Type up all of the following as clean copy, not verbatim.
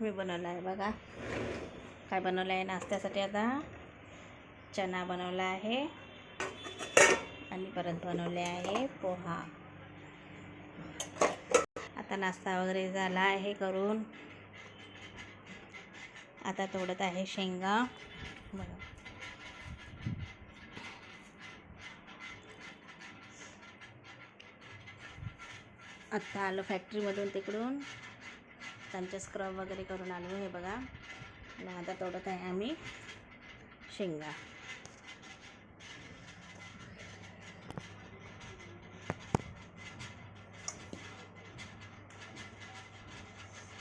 मी बनवला आहे बघा. काय बनवलं आहे नाश्त्यासाठी? आता चना बनवला आहे आणि परत बनवले आहे पोहा. आता नाश्ता वगैरे झाला आहे करून. आता तोडत आहे शेंगा बघा. आत्ता आलो फॅक्टरीमधून, तिकडून त्यांचे स्क्रब वगैरे करून आलो. हे बघा, आणि आता तोडत आहे आम्ही शेंगा.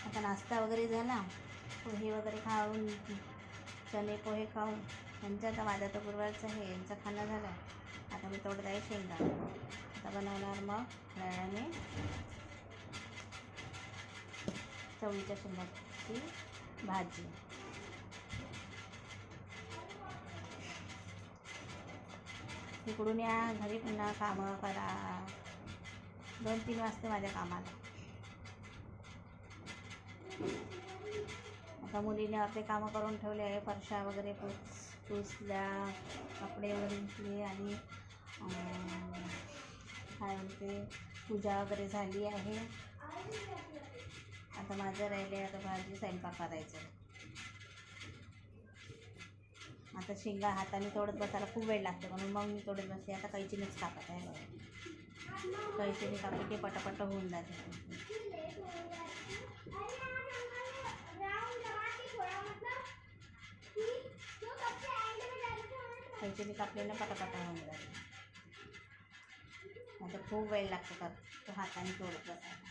आता नाश्ता वगैरे झाला, पोहे वगैरे खाऊन, चणे पोहे खाऊन यांचं, आता माझा तर गुरुवारचं आहे, यांचं खाणं झालं. आता मी तोडत आहे शेंगा. आता बनवणार मग वेळाने चवळीच्या शेंगाची भाजी. तिकडून या घरी, पुन्हा कामं करा. 2-3 वाजते माझ्या कामाला. आता मुलीने आपले कामं करून ठेवले आहे. फरशा वगैरे पुसल्या, कपडे वगैरे धुतले आणि काय म्हणते, पूजा वगैरे झाली आहे. आता माझं राहिले, आता भाजी स्वयंपाक करायचं. आता शेंगा हाताने तोडत बसायला खूप वेळ लागते, म्हणून मग मी तोडत बसते. आता कैचीनेच कापत आहे. कैचीने कापली की पटापट होऊन जाते. कैचीने कापलेलं पटापट होऊन जाते. आता खूप वेळ लागतो तो हाताने तोडत बसायला.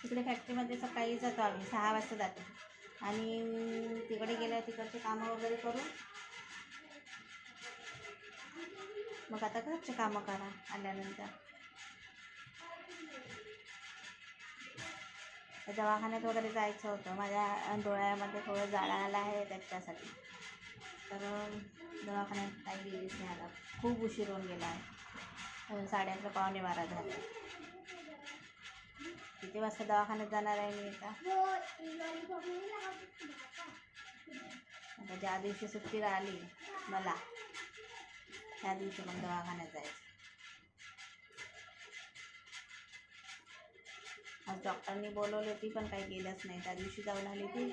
तिकडे फॅक्टरीमध्ये सकाळी जातो आम्ही, 6 वाजता जातो. आणि तिकडे गेल्यावर तिकडचे कामं वगैरे करून मग आता घरचे कामं करा. आल्यानंतर दवाखान्यात वगैरे जायचं होतं. माझ्या डोळ्यामध्ये थोडं जाळं आलं आहे, त्याच्यासाठी. तर दवाखान्यात काही गेलीच नाही. आता खूप उशीर होऊन गेला आहे. 11:30 पावणे 12 झाले. किती वाजता दवाखान्यात जाणार आहे मी आता? ज्या दिवशी सुट्टी राहिली मला, त्या दिवशी मग दवाखान्यात जायचं. आज डॉक्टरनी बोलवली होती, पण काही गेलंच नाही. त्या दिवशी जाऊन आली ती,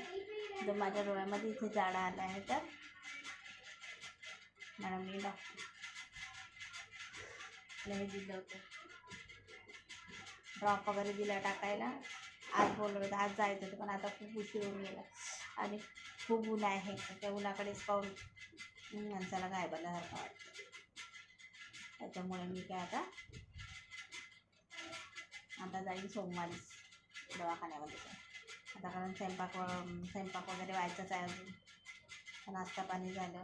जर माझ्या डोळ्यामध्ये इथे जाडं आलं आहे, तर मॅडमनी हे दिलं होतं, ड्रॉप वगैरे दिला टाकायला. आज बोलवलं होतं, आज जायचं होतं, पण आता खूप उशीर होऊन गेला आणि खूप ऊन आहे. त्या उन्हाकडेच पाहून माणसाला गायबाल्यासारखं वाटतं. त्याच्यामुळे मी काय आता जाईल सोमवारीच दवाखान्यामध्ये. आता कारण स्वयंपाक वगैरे व्हायचंच आहे अजून. नाश्ता पाणी झालं.